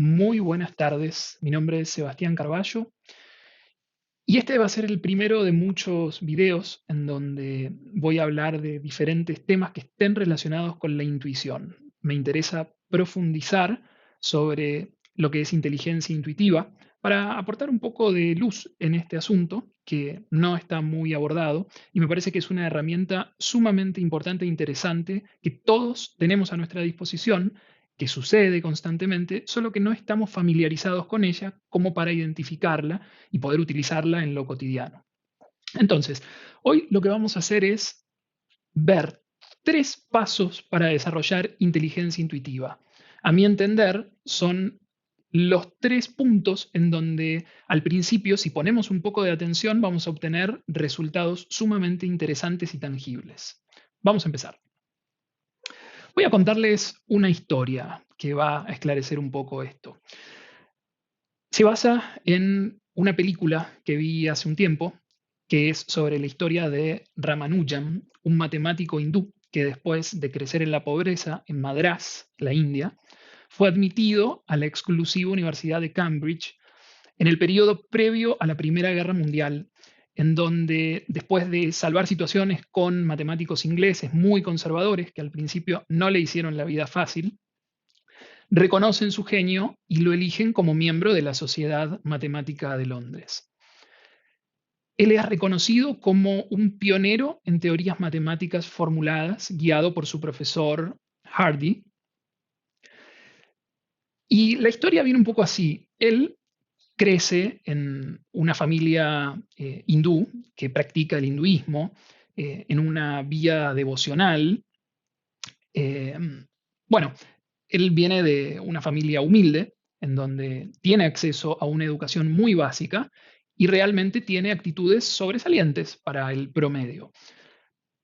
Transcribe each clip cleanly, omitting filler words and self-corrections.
Muy buenas tardes. Mi nombre es Sebastián Carballo y este va a ser el primero de muchos videos en donde voy a hablar de diferentes temas que estén relacionados con la intuición. Me interesa profundizar sobre lo que es inteligencia intuitiva para aportar un poco de luz en este asunto que no está muy abordado y me parece que es una herramienta sumamente importante e interesante que todos tenemos a nuestra disposición, que sucede constantemente, solo que no estamos familiarizados con ella como para identificarla y poder utilizarla en lo cotidiano. Entonces, hoy lo que vamos a hacer es ver 3 pasos para desarrollar inteligencia intuitiva. A mi entender, son los 3 puntos en donde al principio, si ponemos un poco de atención, vamos a obtener resultados sumamente interesantes y tangibles. Vamos a empezar. Voy a contarles una historia que va a esclarecer un poco esto. Se basa en una película que vi hace un tiempo, que es sobre la historia de Ramanujan, un matemático hindú que después de crecer en la pobreza en Madrás, la India, fue admitido a la exclusiva Universidad de Cambridge en el periodo previo a la Primera Guerra Mundial, en donde después de salvar situaciones con matemáticos ingleses muy conservadores que al principio no le hicieron la vida fácil, reconocen su genio y lo eligen como miembro de la Sociedad Matemática de Londres. Él es reconocido como un pionero en teorías matemáticas formuladas, guiado por su profesor Hardy. Y la historia viene un poco así. Él crece en una familia hindú que practica el hinduismo en una vía devocional. Eh, bueno, él viene de una familia humilde, en donde tiene acceso a una educación muy básica y realmente tiene actitudes sobresalientes para el promedio.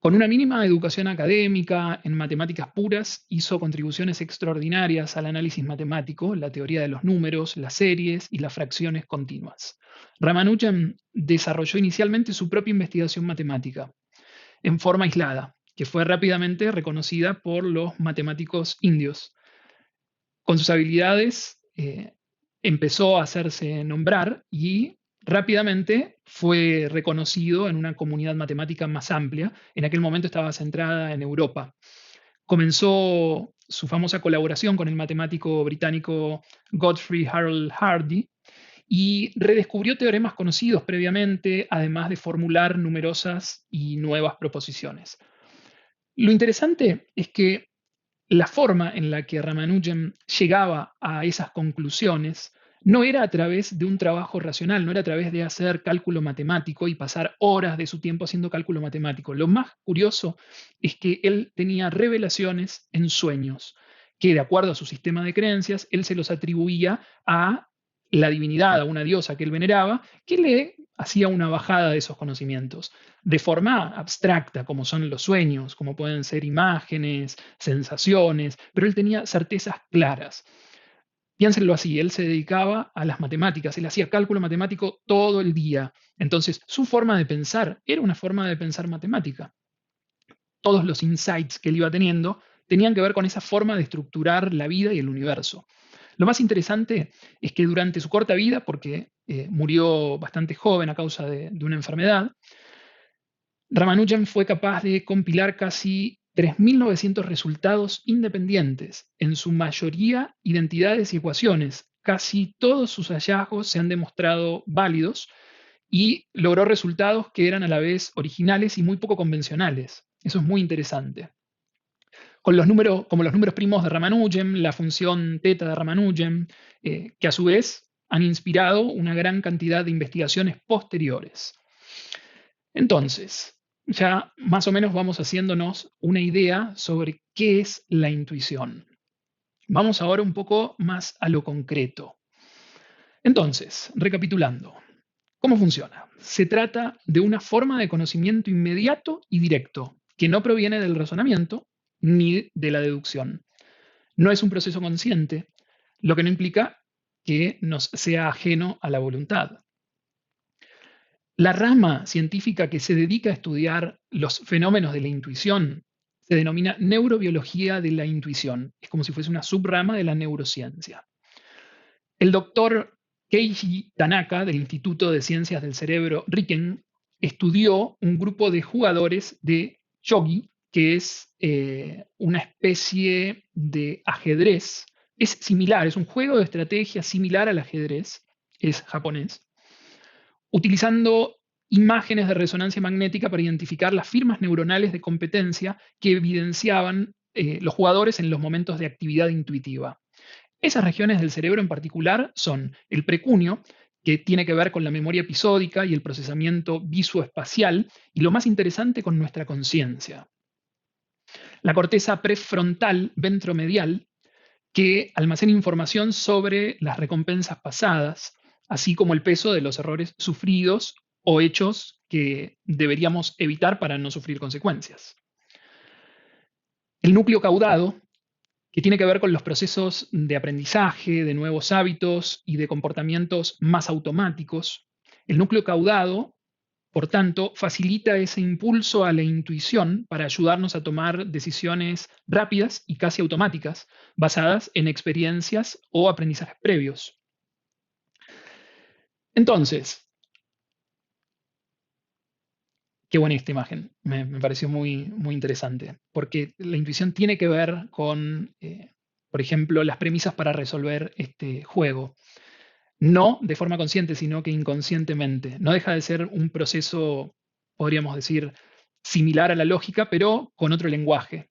Con una mínima educación académica en matemáticas puras, hizo contribuciones extraordinarias al análisis matemático, la teoría de los números, las series y las fracciones continuas. Ramanujan desarrolló inicialmente su propia investigación matemática en forma aislada, que fue rápidamente reconocida por los matemáticos indios. Con sus habilidades empezó a hacerse nombrar y rápidamente fue reconocido en una comunidad matemática más amplia. En aquel momento estaba centrada en Europa. Comenzó su famosa colaboración con el matemático británico Godfrey Harold Hardy y redescubrió teoremas conocidos previamente, además de formular numerosas y nuevas proposiciones. Lo interesante es que la forma en la que Ramanujan llegaba a esas conclusiones no era a través de un trabajo racional, no era a través de hacer cálculo matemático y pasar horas de su tiempo haciendo cálculo matemático. Lo más curioso es que él tenía revelaciones en sueños, que de acuerdo a su sistema de creencias, él se los atribuía a la divinidad, a una diosa que él veneraba, que le hacía una bajada de esos conocimientos de forma abstracta, como son los sueños, como pueden ser imágenes, sensaciones, pero él tenía certezas claras. Piénsenlo así, él se dedicaba a las matemáticas, él hacía cálculo matemático todo el día. Entonces, su forma de pensar era una forma de pensar matemática. Todos los insights que él iba teniendo tenían que ver con esa forma de estructurar la vida y el universo. Lo más interesante es que durante su corta vida, porque murió bastante joven a causa de una enfermedad, Ramanujan fue capaz de compilar casi 3.900 resultados independientes, en su mayoría identidades y ecuaciones. Casi todos sus hallazgos se han demostrado válidos y logró resultados que eran a la vez originales y muy poco convencionales. Eso es muy interesante. Con los números, como los números primos de Ramanujan, la función teta de Ramanujan, que a su vez han inspirado una gran cantidad de investigaciones posteriores. Entonces, ya más o menos vamos haciéndonos una idea sobre qué es la intuición. Vamos ahora un poco más a lo concreto. Entonces, recapitulando, ¿cómo funciona? Se trata de una forma de conocimiento inmediato y directo, que no proviene del razonamiento ni de la deducción. No es un proceso consciente, lo que no implica que nos sea ajeno a la voluntad. La rama científica que se dedica a estudiar los fenómenos de la intuición se denomina neurobiología de la intuición. Es como si fuese una subrama de la neurociencia. El doctor Keiji Tanaka, del Instituto de Ciencias del Cerebro Riken, estudió un grupo de jugadores de shogi, que es una especie de ajedrez. Es similar, es un juego de estrategia similar al ajedrez, es japonés, utilizando imágenes de resonancia magnética para identificar las firmas neuronales de competencia que evidenciaban los jugadores en los momentos de actividad intuitiva. Esas regiones del cerebro en particular son el precunio, que tiene que ver con la memoria episódica y el procesamiento visoespacial, y lo más interesante, con nuestra conciencia. La corteza prefrontal ventromedial, que almacena información sobre las recompensas pasadas, así como el peso de los errores sufridos o hechos que deberíamos evitar para no sufrir consecuencias. El núcleo caudado, que tiene que ver con los procesos de aprendizaje, de nuevos hábitos y de comportamientos más automáticos. El núcleo caudado, por tanto, facilita ese impulso a la intuición para ayudarnos a tomar decisiones rápidas y casi automáticas, basadas en experiencias o aprendizajes previos. Entonces, qué buena esta imagen, me pareció muy interesante, porque la intuición tiene que ver con, por ejemplo, las premisas para resolver este juego. No de forma consciente, sino que inconscientemente. No deja de ser un proceso, podríamos decir, similar a la lógica, pero con otro lenguaje.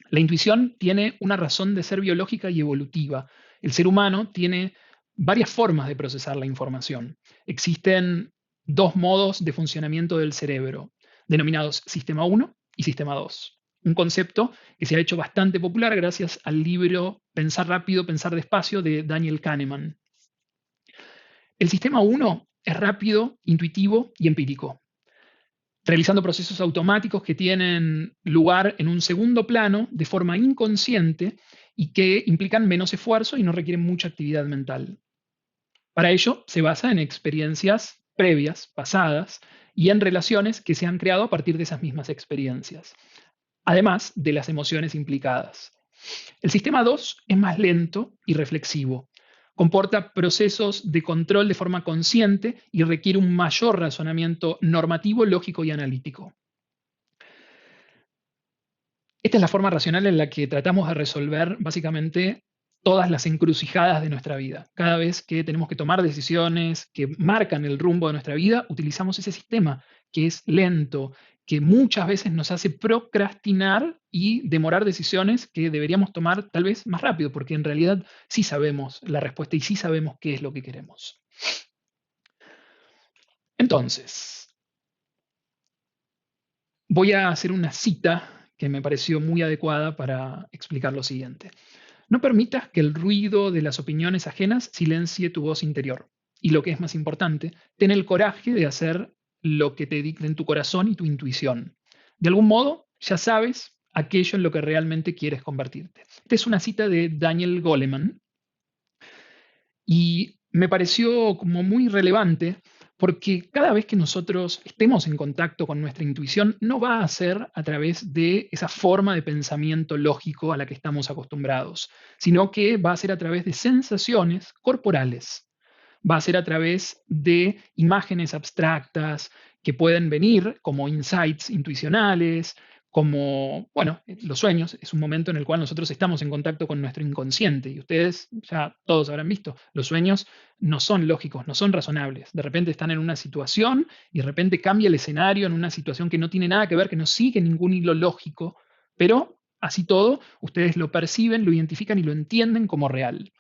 La intuición tiene una razón de ser biológica y evolutiva. El ser humano tiene varias formas de procesar la información. Existen dos modos de funcionamiento del cerebro, denominados Sistema 1 y Sistema 2. Un concepto que se ha hecho bastante popular gracias al libro Pensar rápido, pensar despacio de Daniel Kahneman. El Sistema 1 es rápido, intuitivo y empírico, realizando procesos automáticos que tienen lugar en un segundo plano de forma inconsciente y que implican menos esfuerzo y no requieren mucha actividad mental. Para ello, se basa en experiencias previas, pasadas, y en relaciones que se han creado a partir de esas mismas experiencias, además de las emociones implicadas. El sistema 2 es más lento y reflexivo. Comporta procesos de control de forma consciente y requiere un mayor razonamiento normativo, lógico y analítico. Esta es la forma racional en la que tratamos de resolver básicamente todas las encrucijadas de nuestra vida. Cada vez que tenemos que tomar decisiones que marcan el rumbo de nuestra vida, utilizamos ese sistema que es lento, que muchas veces nos hace procrastinar y demorar decisiones que deberíamos tomar tal vez más rápido, porque en realidad sí sabemos la respuesta y sí sabemos qué es lo que queremos. Entonces, voy a hacer una cita que me pareció muy adecuada para explicar lo siguiente. No permitas que el ruido de las opiniones ajenas silencie tu voz interior. Y lo que es más importante, ten el coraje de hacer lo que te dicten tu corazón y tu intuición. De algún modo, ya sabes aquello en lo que realmente quieres convertirte. Esta es una cita de Daniel Goleman y me pareció como muy relevante porque cada vez que nosotros estemos en contacto con nuestra intuición, no va a ser a través de esa forma de pensamiento lógico a la que estamos acostumbrados, sino que va a ser a través de sensaciones corporales. Va a ser a través de imágenes abstractas que pueden venir como insights intuicionales, como, bueno, los sueños es un momento en el cual nosotros estamos en contacto con nuestro inconsciente y ustedes ya todos habrán visto, los sueños no son lógicos, no son razonables. De repente están en una situación y de repente cambia el escenario en una situación que no tiene nada que ver, que no sigue ningún hilo lógico, pero así todo, ustedes lo perciben, lo identifican y lo entienden como real.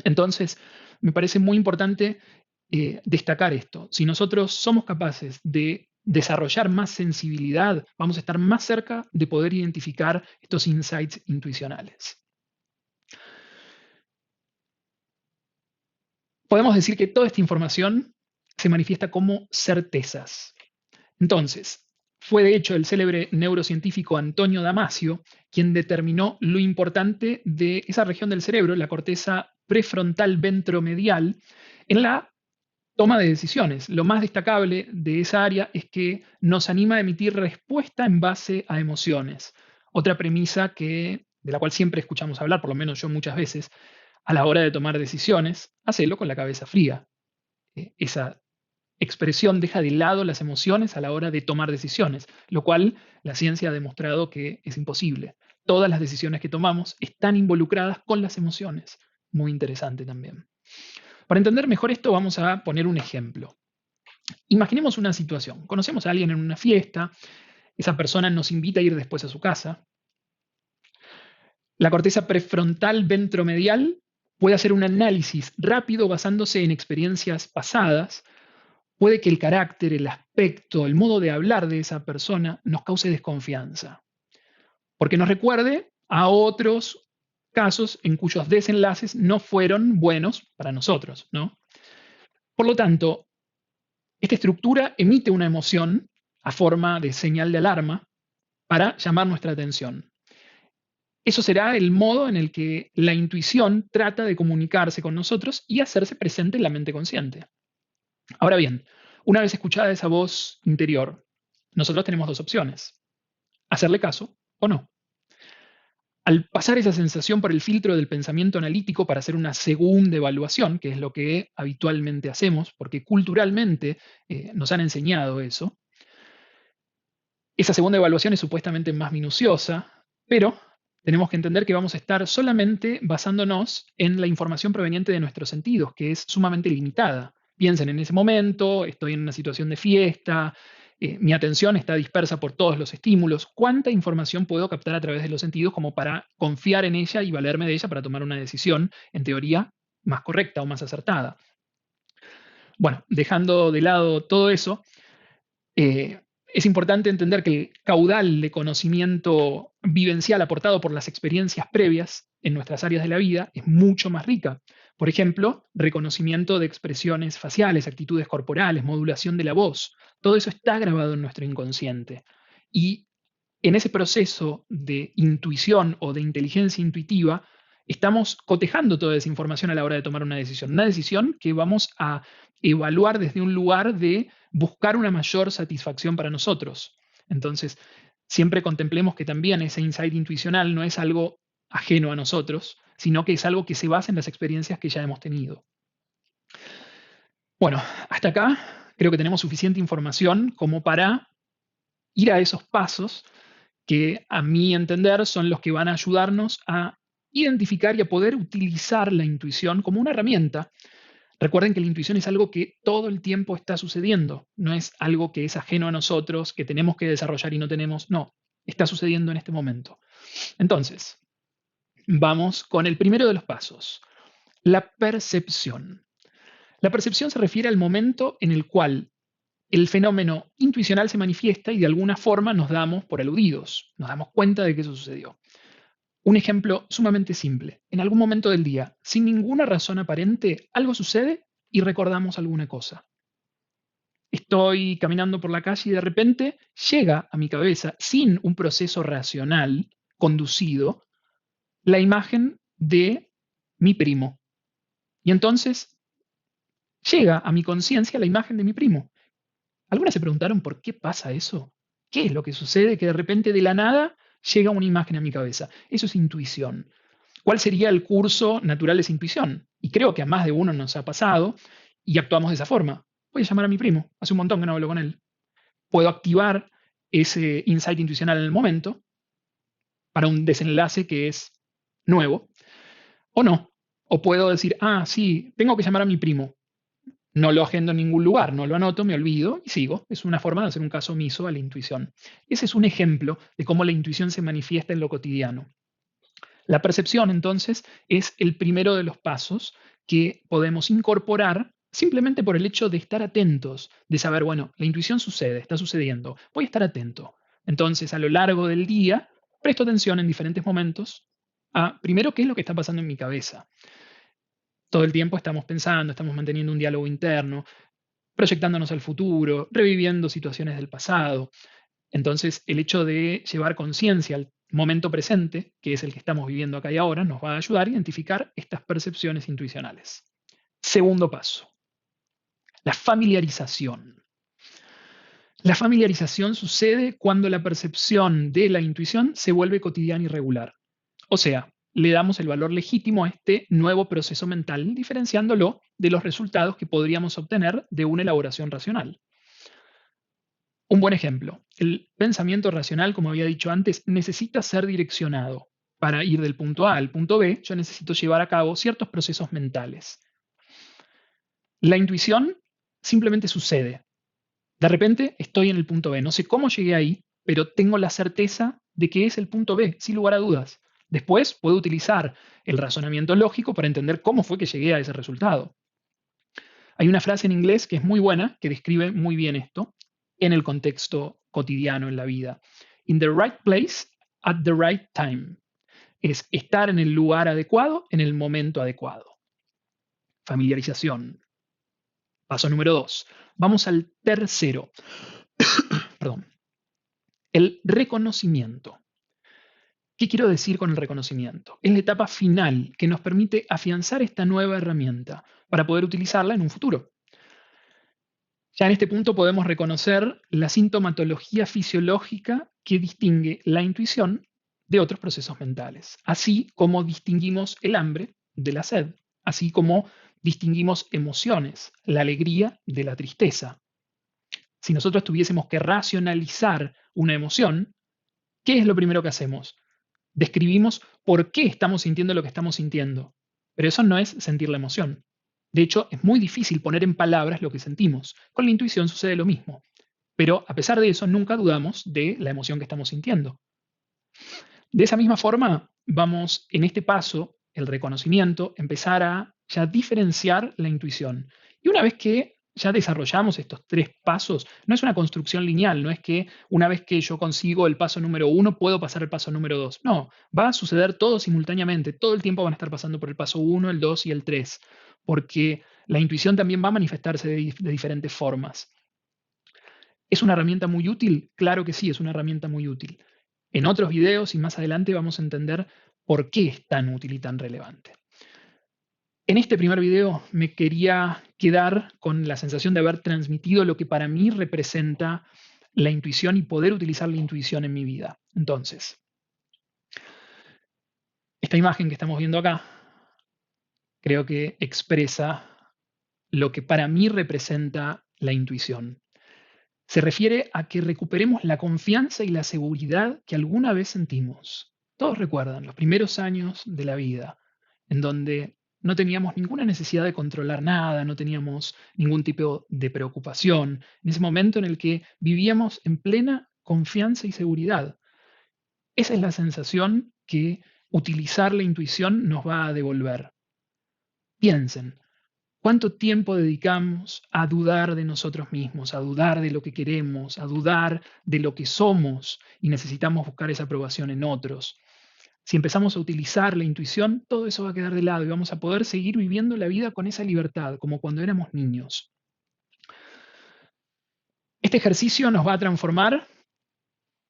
Entonces, me parece muy importante destacar esto. Si nosotros somos capaces de desarrollar más sensibilidad, vamos a estar más cerca de poder identificar estos insights intuicionales. Podemos decir que toda esta información se manifiesta como certezas. Entonces, fue de hecho el célebre neurocientífico Antonio Damasio quien determinó lo importante de esa región del cerebro, la corteza prefrontal ventromedial, en la toma de decisiones. Lo más destacable de esa área es que nos anima a emitir respuesta en base a emociones. Otra premisa de la cual siempre escuchamos hablar, por lo menos yo muchas veces, A la hora de tomar decisiones, hacelo con la cabeza fría. Esa expresión deja de lado las emociones a la hora de tomar decisiones, lo cual la ciencia ha demostrado que es imposible. Todas las decisiones que tomamos están involucradas con las emociones. Muy interesante también. Para entender mejor esto, vamos a poner un ejemplo. Imaginemos una situación. Conocemos a alguien en una fiesta, esa persona nos invita a ir después a su casa. La corteza prefrontal ventromedial puede hacer un análisis rápido basándose en experiencias pasadas. Puede que el carácter, el aspecto, el modo de hablar de esa persona nos cause desconfianza, porque nos recuerde a otros casos en cuyos desenlaces no fueron buenos para nosotros, ¿no? Por lo tanto, esta estructura emite una emoción a forma de señal de alarma para llamar nuestra atención. Eso será el modo en el que la intuición trata de comunicarse con nosotros y hacerse presente en la mente consciente. Ahora bien, una vez escuchada esa voz interior, nosotros tenemos dos opciones: hacerle caso o no. Al pasar esa sensación por el filtro del pensamiento analítico para hacer una segunda evaluación, que es lo que habitualmente hacemos, porque culturalmente nos han enseñado eso, esa segunda evaluación es supuestamente más minuciosa, pero tenemos que entender que vamos a estar solamente basándonos en la información proveniente de nuestros sentidos, que es sumamente limitada. Piensen en ese momento, estoy en una situación de fiesta, mi atención está dispersa por todos los estímulos. ¿Cuánta información puedo captar a través de los sentidos como para confiar en ella y valerme de ella para tomar una decisión, en teoría, más correcta o más acertada? Bueno, dejando de lado todo eso, es importante entender que el caudal de conocimiento vivencial aportado por las experiencias previas en nuestras áreas de la vida es mucho más rica. Por ejemplo, reconocimiento de expresiones faciales, actitudes corporales, modulación de la voz. Todo eso está grabado en nuestro inconsciente. Y en ese proceso de intuición o de inteligencia intuitiva, estamos cotejando toda esa información a la hora de tomar una decisión. Una decisión que vamos a evaluar desde un lugar de buscar una mayor satisfacción para nosotros. Entonces, siempre contemplemos que también ese insight intuicional no es algo ajeno a nosotros, sino que es algo que se basa en las experiencias que ya hemos tenido. Bueno, hasta acá creo que tenemos suficiente información como para ir a esos pasos que, a mi entender, son los que van a ayudarnos a identificar y a poder utilizar la intuición como una herramienta. Recuerden que la intuición es algo que todo el tiempo está sucediendo, no es algo que es ajeno a nosotros, que tenemos que desarrollar y no tenemos, no, está sucediendo en este momento. Entonces, vamos con el primero de los pasos, la percepción. La percepción se refiere al momento en el cual el fenómeno intuicional se manifiesta y de alguna forma nos damos por aludidos, nos damos cuenta de que eso sucedió. Un ejemplo sumamente simple. En algún momento del día, sin ninguna razón aparente, algo sucede y recordamos alguna cosa. Estoy caminando por la calle y de repente llega a mi cabeza, sin un proceso racional conducido, la imagen de mi primo. Y entonces llega a mi conciencia la imagen de mi primo. ¿Algunas se preguntaron por qué pasa eso? ¿Qué es lo que sucede que de repente de la nada llega una imagen a mi cabeza? Eso es intuición. ¿Cuál sería el curso natural de esa intuición? Y creo que a más de uno nos ha pasado y actuamos de esa forma. Voy a llamar a mi primo, hace un montón que no hablo con él. Puedo activar ese insight intuicional en el momento para un desenlace que es nuevo, o no. O puedo decir, ah, sí, tengo que llamar a mi primo. No lo agendo en ningún lugar, no lo anoto, me olvido y sigo. Es una forma de hacer un caso omiso a la intuición. Ese es un ejemplo de cómo la intuición se manifiesta en lo cotidiano. La percepción, entonces, es el primero de los pasos que podemos incorporar simplemente por el hecho de estar atentos, de saber, bueno, la intuición sucede, está sucediendo, voy a estar atento. Entonces, a lo largo del día, presto atención en diferentes momentos a, primero, qué es lo que está pasando en mi cabeza. Todo el tiempo estamos pensando, estamos manteniendo un diálogo interno, proyectándonos al futuro, reviviendo situaciones del pasado. Entonces, el hecho de llevar conciencia al momento presente, que es el que estamos viviendo acá y ahora, nos va a ayudar a identificar estas percepciones intuicionales. Segundo paso, la familiarización. La familiarización sucede cuando la percepción de la intuición se vuelve cotidiana y regular. O sea, le damos el valor legítimo a este nuevo proceso mental, diferenciándolo de los resultados que podríamos obtener de una elaboración racional. Un buen ejemplo, el pensamiento racional, como había dicho antes, necesita ser direccionado. Para ir del punto A al punto B, yo necesito llevar a cabo ciertos procesos mentales. La intuición simplemente sucede. De repente estoy en el punto B, no sé cómo llegué ahí, pero tengo la certeza de que es el punto B, sin lugar a dudas. Después puedo utilizar el razonamiento lógico para entender cómo fue que llegué a ese resultado. Hay una frase en inglés que es muy buena, que describe muy bien esto en el contexto cotidiano en la vida. In the right place at the right time. Es estar en el lugar adecuado en el momento adecuado. Familiarización. Paso número 2. Vamos al tercero. Perdón. El reconocimiento. ¿Qué quiero decir con el reconocimiento? Es la etapa final que nos permite afianzar esta nueva herramienta para poder utilizarla en un futuro. Ya en este punto podemos reconocer la sintomatología fisiológica que distingue la intuición de otros procesos mentales, así como distinguimos el hambre de la sed, así como distinguimos emociones, la alegría de la tristeza. Si nosotros tuviésemos que racionalizar una emoción, ¿qué es lo primero que hacemos? Describimos por qué estamos sintiendo lo que estamos sintiendo, pero eso no es sentir la emoción. De hecho, es muy difícil poner en palabras lo que sentimos. Con la intuición sucede lo mismo, pero a pesar de eso nunca dudamos de la emoción que estamos sintiendo. De esa misma forma, vamos en este paso, el reconocimiento, empezar a ya diferenciar la intuición. Y una vez que ya desarrollamos estos 3 pasos, no es una construcción lineal, no es que una vez que yo consigo el paso número 1 puedo pasar al paso número 2. No, va a suceder todo simultáneamente, todo el tiempo van a estar pasando por el paso 1, el 2 y el 3, porque la intuición también va a manifestarse de diferentes formas. ¿Es una herramienta muy útil? Claro que sí, es una herramienta muy útil. En otros videos y más adelante vamos a entender por qué es tan útil y tan relevante. En este primer video me quería quedar con la sensación de haber transmitido lo que para mí representa la intuición y poder utilizar la intuición en mi vida. Entonces, esta imagen que estamos viendo acá creo que expresa lo que para mí representa la intuición. Se refiere a que recuperemos la confianza y la seguridad que alguna vez sentimos. Todos recuerdan los primeros años de la vida, en donde no teníamos ninguna necesidad de controlar nada, no teníamos ningún tipo de preocupación, en ese momento en el que vivíamos en plena confianza y seguridad. Esa es la sensación que utilizar la intuición nos va a devolver. Piensen, ¿cuánto tiempo dedicamos a dudar de nosotros mismos, a dudar de lo que queremos, a dudar de lo que somos y necesitamos buscar esa aprobación en otros? Si empezamos a utilizar la intuición, todo eso va a quedar de lado y vamos a poder seguir viviendo la vida con esa libertad, como cuando éramos niños. Este ejercicio nos va a transformar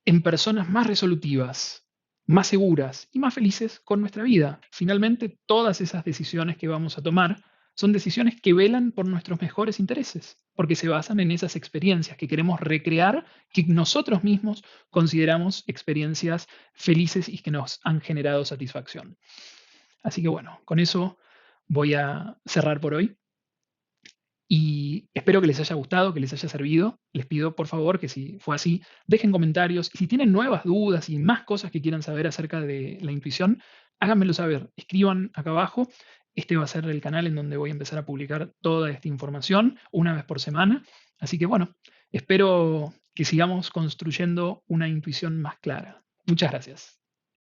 en personas más resolutivas, más seguras y más felices con nuestra vida. Finalmente, todas esas decisiones que vamos a tomar son decisiones que velan por nuestros mejores intereses, porque se basan en esas experiencias que queremos recrear, que nosotros mismos consideramos experiencias felices y que nos han generado satisfacción. Así que bueno, con eso voy a cerrar por hoy. Y espero que les haya gustado, que les haya servido. Les pido por favor que si fue así, dejen comentarios. Y si tienen nuevas dudas y más cosas que quieran saber acerca de la intuición, háganmelo saber. Escriban acá abajo. Este va a ser el canal en donde voy a empezar a publicar toda esta información una vez por semana. Así que bueno, espero que sigamos construyendo una intuición más clara. Muchas gracias.